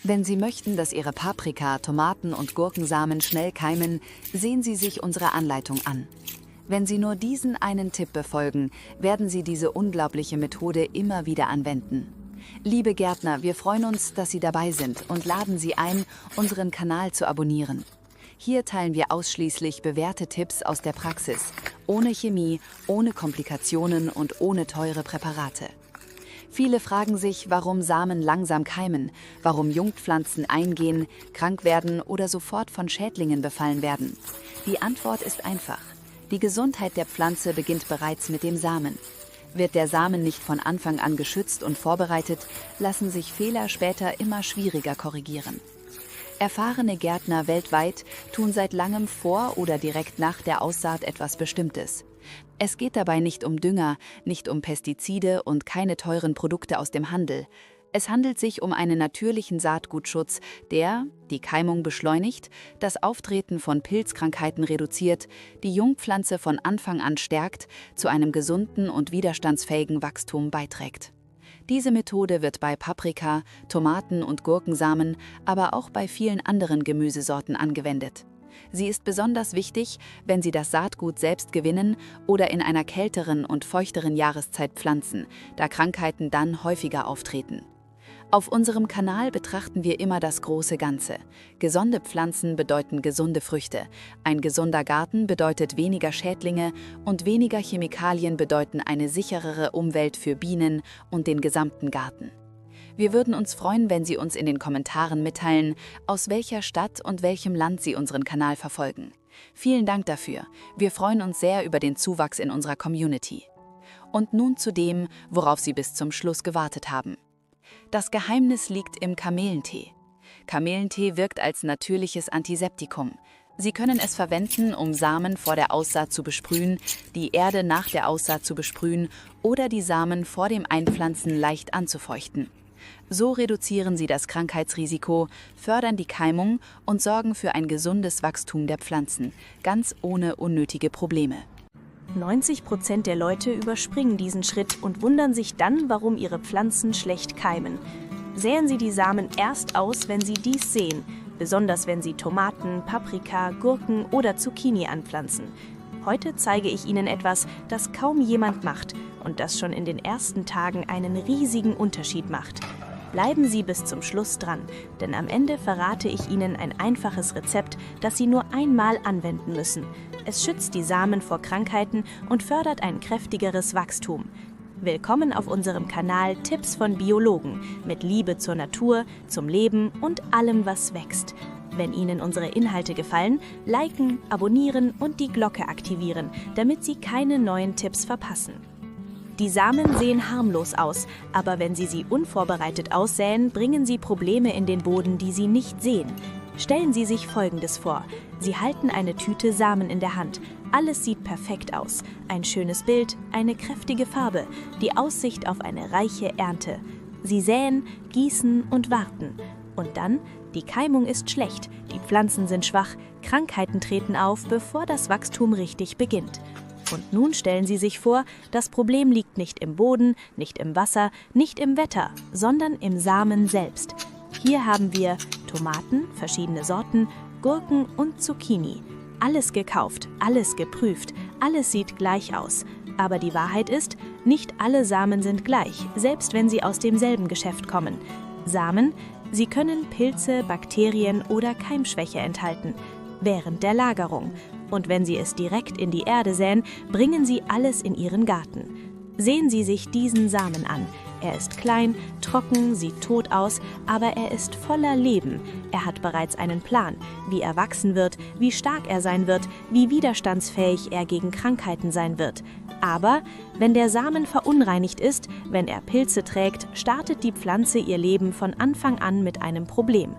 Wenn Sie möchten, dass Ihre Paprika, Tomaten und Gurkensamen schnell keimen, sehen Sie sich unsere Anleitung an. Wenn Sie nur diesen einen Tipp befolgen, werden Sie diese unglaubliche Methode immer wieder anwenden. Liebe Gärtner, wir freuen uns, dass Sie dabei sind und laden Sie ein, unseren Kanal zu abonnieren. Hier teilen wir ausschließlich bewährte Tipps aus der Praxis, ohne Chemie, ohne Komplikationen und ohne teure Präparate. Viele fragen sich, warum Samen langsam keimen, warum Jungpflanzen eingehen, krank werden oder sofort von Schädlingen befallen werden. Die Antwort ist einfach. Die Gesundheit der Pflanze beginnt bereits mit dem Samen. Wird der Samen nicht von Anfang an geschützt und vorbereitet, lassen sich Fehler später immer schwieriger korrigieren. Erfahrene Gärtner weltweit tun seit langem vor oder direkt nach der Aussaat etwas Bestimmtes. Es geht dabei nicht um Dünger, nicht um Pestizide und keine teuren Produkte aus dem Handel. Es handelt sich um einen natürlichen Saatgutschutz, der die Keimung beschleunigt, das Auftreten von Pilzkrankheiten reduziert, die Jungpflanze von Anfang an stärkt, zu einem gesunden und widerstandsfähigen Wachstum beiträgt. Diese Methode wird bei Paprika, Tomaten und Gurkensamen, aber auch bei vielen anderen Gemüsesorten angewendet. Sie ist besonders wichtig, wenn Sie das Saatgut selbst gewinnen oder in einer kälteren und feuchteren Jahreszeit pflanzen, da Krankheiten dann häufiger auftreten. Auf unserem Kanal betrachten wir immer das große Ganze. Gesunde Pflanzen bedeuten gesunde Früchte, ein gesunder Garten bedeutet weniger Schädlinge und weniger Chemikalien bedeuten eine sicherere Umwelt für Bienen und den gesamten Garten. Wir würden uns freuen, wenn Sie uns in den Kommentaren mitteilen, aus welcher Stadt und welchem Land Sie unseren Kanal verfolgen. Vielen Dank dafür. Wir freuen uns sehr über den Zuwachs in unserer Community. Und nun zu dem, worauf Sie bis zum Schluss gewartet haben. Das Geheimnis liegt im Kamelentee. Kamelentee wirkt als natürliches Antiseptikum. Sie können es verwenden, um Samen vor der Aussaat zu besprühen, die Erde nach der Aussaat zu besprühen oder die Samen vor dem Einpflanzen leicht anzufeuchten. So reduzieren Sie das Krankheitsrisiko, fördern die Keimung und sorgen für ein gesundes Wachstum der Pflanzen, ganz ohne unnötige Probleme. 90% der Leute überspringen diesen Schritt und wundern sich dann, warum ihre Pflanzen schlecht keimen. Säen Sie die Samen erst aus, wenn Sie dies sehen, besonders wenn Sie Tomaten, Paprika, Gurken oder Zucchini anpflanzen. Heute zeige ich Ihnen etwas, das kaum jemand macht und das schon in den ersten Tagen einen riesigen Unterschied macht. Bleiben Sie bis zum Schluss dran, denn am Ende verrate ich Ihnen ein einfaches Rezept, das Sie nur einmal anwenden müssen. Es schützt die Samen vor Krankheiten und fördert ein kräftigeres Wachstum. Willkommen auf unserem Kanal Tipps von Biologen mit Liebe zur Natur, zum Leben und allem, was wächst. Wenn Ihnen unsere Inhalte gefallen, liken, abonnieren und die Glocke aktivieren, damit Sie keine neuen Tipps verpassen. Die Samen sehen harmlos aus, aber wenn Sie sie unvorbereitet aussäen, bringen sie Probleme in den Boden, die Sie nicht sehen. Stellen Sie sich Folgendes vor. Sie halten eine Tüte Samen in der Hand. Alles sieht perfekt aus. Ein schönes Bild, eine kräftige Farbe, die Aussicht auf eine reiche Ernte. Sie säen, gießen und warten. Und dann, die Keimung ist schlecht, die Pflanzen sind schwach, Krankheiten treten auf, bevor das Wachstum richtig beginnt. Und nun stellen Sie sich vor, das Problem liegt nicht im Boden, nicht im Wasser, nicht im Wetter, sondern im Samen selbst. Hier haben wir Tomaten, verschiedene Sorten, Gurken und Zucchini. Alles gekauft, alles geprüft, alles sieht gleich aus. Aber die Wahrheit ist, nicht alle Samen sind gleich, selbst wenn sie aus demselben Geschäft kommen. Samen, sie können Pilze, Bakterien oder Keimschwäche enthalten, während der Lagerung. Und wenn Sie es direkt in die Erde säen, bringen Sie alles in Ihren Garten. Sehen Sie sich diesen Samen an. Er ist klein, trocken, sieht tot aus, aber er ist voller Leben. Er hat bereits einen Plan, wie er wachsen wird, wie stark er sein wird, wie widerstandsfähig er gegen Krankheiten sein wird. Aber wenn der Samen verunreinigt ist, wenn er Pilze trägt, startet die Pflanze ihr Leben von Anfang an mit einem Problem.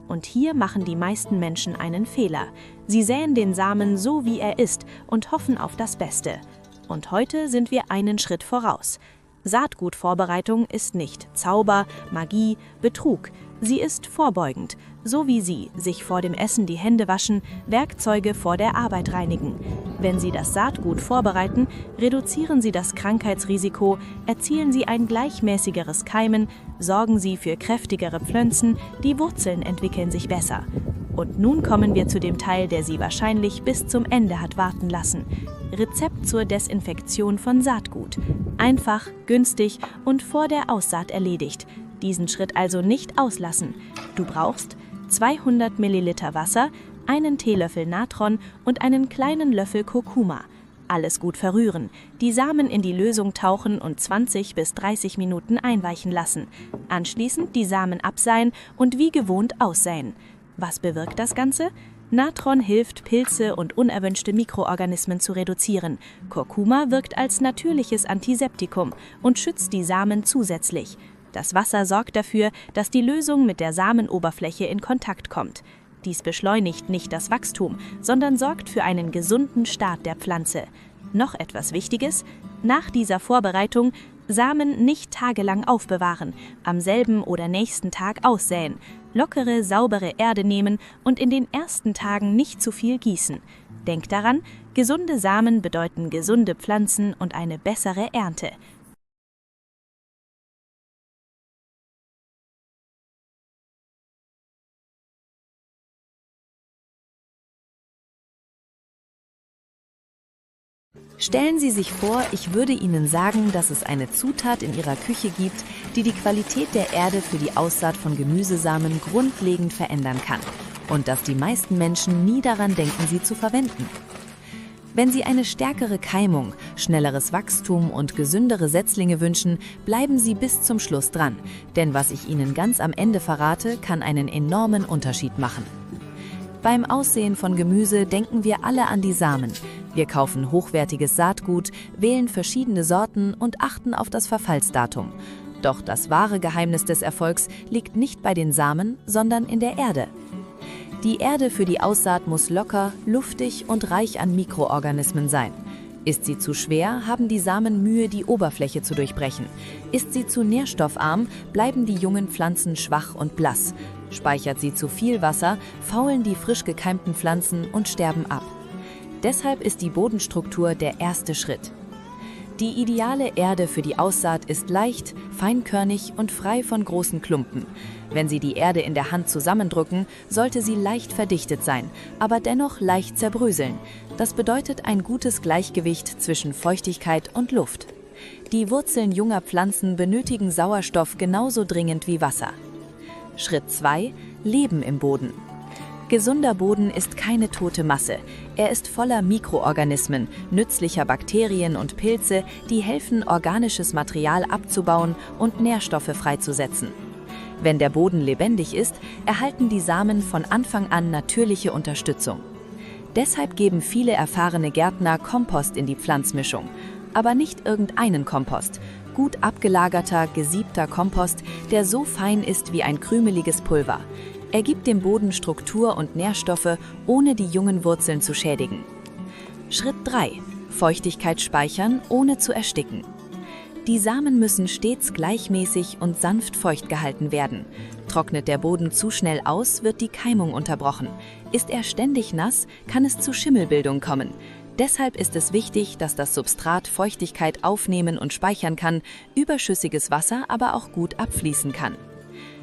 Und hier machen die meisten Menschen einen Fehler. Sie säen den Samen so, wie er ist und hoffen auf das Beste. Und heute sind wir einen Schritt voraus. Saatgutvorbereitung ist nicht Zauber, Magie, Betrug. Sie ist vorbeugend, so wie Sie sich vor dem Essen die Hände waschen, Werkzeuge vor der Arbeit reinigen. Wenn Sie das Saatgut vorbereiten, reduzieren Sie das Krankheitsrisiko, erzielen Sie ein gleichmäßigeres Keimen, sorgen Sie für kräftigere Pflanzen, die Wurzeln entwickeln sich besser. Und nun kommen wir zu dem Teil, der Sie wahrscheinlich bis zum Ende hat warten lassen. Rezept zur Desinfektion von Saatgut. Einfach, günstig und vor der Aussaat erledigt. Diesen Schritt also nicht auslassen. Du brauchst 200 ml Wasser, einen Teelöffel Natron und einen kleinen Löffel Kurkuma. Alles gut verrühren, die Samen in die Lösung tauchen und 20 bis 30 Minuten einweichen lassen. Anschließend die Samen abseihen und wie gewohnt aussäen. Was bewirkt das Ganze? Natron hilft, Pilze und unerwünschte Mikroorganismen zu reduzieren. Kurkuma wirkt als natürliches Antiseptikum und schützt die Samen zusätzlich. Das Wasser sorgt dafür, dass die Lösung mit der Samenoberfläche in Kontakt kommt. Dies beschleunigt nicht das Wachstum, sondern sorgt für einen gesunden Start der Pflanze. Noch etwas Wichtiges: Nach dieser Vorbereitung Samen nicht tagelang aufbewahren, am selben oder nächsten Tag aussäen, lockere, saubere Erde nehmen und in den ersten Tagen nicht zu viel gießen. Denk daran, gesunde Samen bedeuten gesunde Pflanzen und eine bessere Ernte. Stellen Sie sich vor, ich würde Ihnen sagen, dass es eine Zutat in Ihrer Küche gibt, die die Qualität der Erde für die Aussaat von Gemüsesamen grundlegend verändern kann und dass die meisten Menschen nie daran denken, sie zu verwenden. Wenn Sie eine stärkere Keimung, schnelleres Wachstum und gesündere Setzlinge wünschen, bleiben Sie bis zum Schluss dran, denn was ich Ihnen ganz am Ende verrate, kann einen enormen Unterschied machen. Beim Aussehen von Gemüse denken wir alle an die Samen. Wir kaufen hochwertiges Saatgut, wählen verschiedene Sorten und achten auf das Verfallsdatum. Doch das wahre Geheimnis des Erfolgs liegt nicht bei den Samen, sondern in der Erde. Die Erde für die Aussaat muss locker, luftig und reich an Mikroorganismen sein. Ist sie zu schwer, haben die Samen Mühe, die Oberfläche zu durchbrechen. Ist sie zu nährstoffarm, bleiben die jungen Pflanzen schwach und blass. Speichert sie zu viel Wasser, faulen die frisch gekeimten Pflanzen und sterben ab. Deshalb ist die Bodenstruktur der erste Schritt. Die ideale Erde für die Aussaat ist leicht, feinkörnig und frei von großen Klumpen. Wenn Sie die Erde in der Hand zusammendrücken, sollte sie leicht verdichtet sein, aber dennoch leicht zerbröseln. Das bedeutet ein gutes Gleichgewicht zwischen Feuchtigkeit und Luft. Die Wurzeln junger Pflanzen benötigen Sauerstoff genauso dringend wie Wasser. Schritt 2: Leben im Boden. Gesunder Boden ist keine tote Masse. Er ist voller Mikroorganismen, nützlicher Bakterien und Pilze, die helfen, organisches Material abzubauen und Nährstoffe freizusetzen. Wenn der Boden lebendig ist, erhalten die Samen von Anfang an natürliche Unterstützung. Deshalb geben viele erfahrene Gärtner Kompost in die Pflanzmischung. Aber nicht irgendeinen Kompost. Gut abgelagerter, gesiebter Kompost, der so fein ist wie ein krümeliges Pulver. Er gibt dem Boden Struktur und Nährstoffe, ohne die jungen Wurzeln zu schädigen. Schritt 3: Feuchtigkeit speichern, ohne zu ersticken. Die Samen müssen stets gleichmäßig und sanft feucht gehalten werden. Trocknet der Boden zu schnell aus, wird die Keimung unterbrochen. Ist er ständig nass, kann es zu Schimmelbildung kommen. Deshalb ist es wichtig, dass das Substrat Feuchtigkeit aufnehmen und speichern kann, überschüssiges Wasser aber auch gut abfließen kann.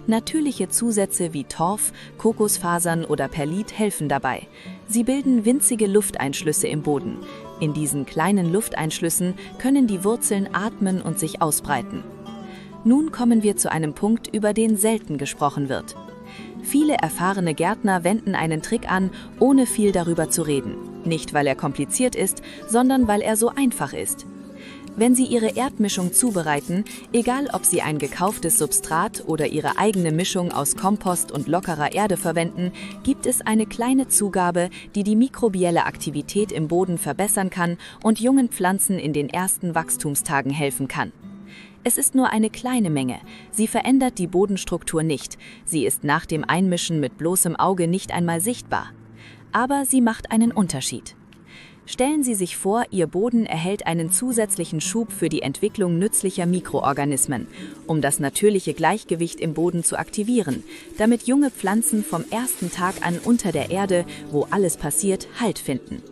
Natürliche Zusätze wie Torf, Kokosfasern oder Perlit helfen dabei. Sie bilden winzige Lufteinschlüsse im Boden. In diesen kleinen Lufteinschlüssen können die Wurzeln atmen und sich ausbreiten. Nun kommen wir zu einem Punkt, über den selten gesprochen wird. Viele erfahrene Gärtner wenden einen Trick an, ohne viel darüber zu reden. Nicht, weil er kompliziert ist, sondern weil er so einfach ist. Wenn Sie Ihre Erdmischung zubereiten, egal ob Sie ein gekauftes Substrat oder Ihre eigene Mischung aus Kompost und lockerer Erde verwenden, gibt es eine kleine Zugabe, die die mikrobielle Aktivität im Boden verbessern kann und jungen Pflanzen in den ersten Wachstumstagen helfen kann. Es ist nur eine kleine Menge. Sie verändert die Bodenstruktur nicht. Sie ist nach dem Einmischen mit bloßem Auge nicht einmal sichtbar. Aber sie macht einen Unterschied. Stellen Sie sich vor, Ihr Boden erhält einen zusätzlichen Schub für die Entwicklung nützlicher Mikroorganismen, um das natürliche Gleichgewicht im Boden zu aktivieren, damit junge Pflanzen vom ersten Tag an unter der Erde, wo alles passiert, Halt finden.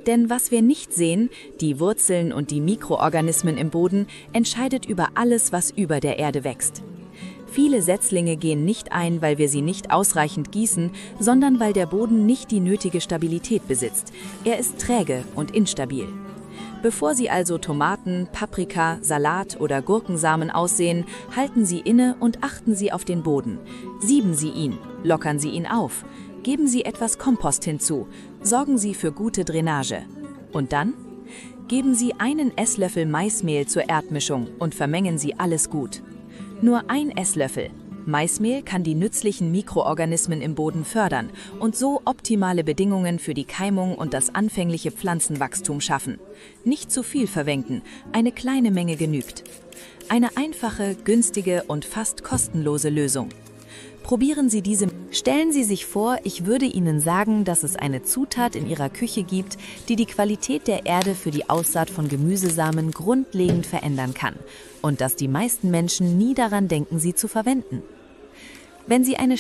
Denn was wir nicht sehen, die Wurzeln und die Mikroorganismen im Boden, entscheidet über alles, was über der Erde wächst. Viele Setzlinge gehen nicht ein, weil wir sie nicht ausreichend gießen, sondern weil der Boden nicht die nötige Stabilität besitzt. Er ist träge und instabil. Bevor Sie also Tomaten, Paprika, Salat oder Gurkensamen aussehen, halten Sie inne und achten Sie auf den Boden. Sieben Sie ihn, lockern Sie ihn auf. Geben Sie etwas Kompost hinzu, sorgen Sie für gute Drainage. Und dann? Geben Sie einen Esslöffel Maismehl zur Erdmischung und vermengen Sie alles gut. Nur ein Esslöffel. Maismehl kann die nützlichen Mikroorganismen im Boden fördern und so optimale Bedingungen für die Keimung und das anfängliche Pflanzenwachstum schaffen. Nicht zu viel verwenden, eine kleine Menge genügt. Eine einfache, günstige und fast kostenlose Lösung. Probieren Sie diese. Stellen Sie sich vor, ich würde Ihnen sagen, dass es eine Zutat in Ihrer Küche gibt, die die Qualität der Erde für die Aussaat von Gemüsesamen grundlegend verändern kann und dass die meisten Menschen nie daran denken, sie zu verwenden. Wenn Sie eine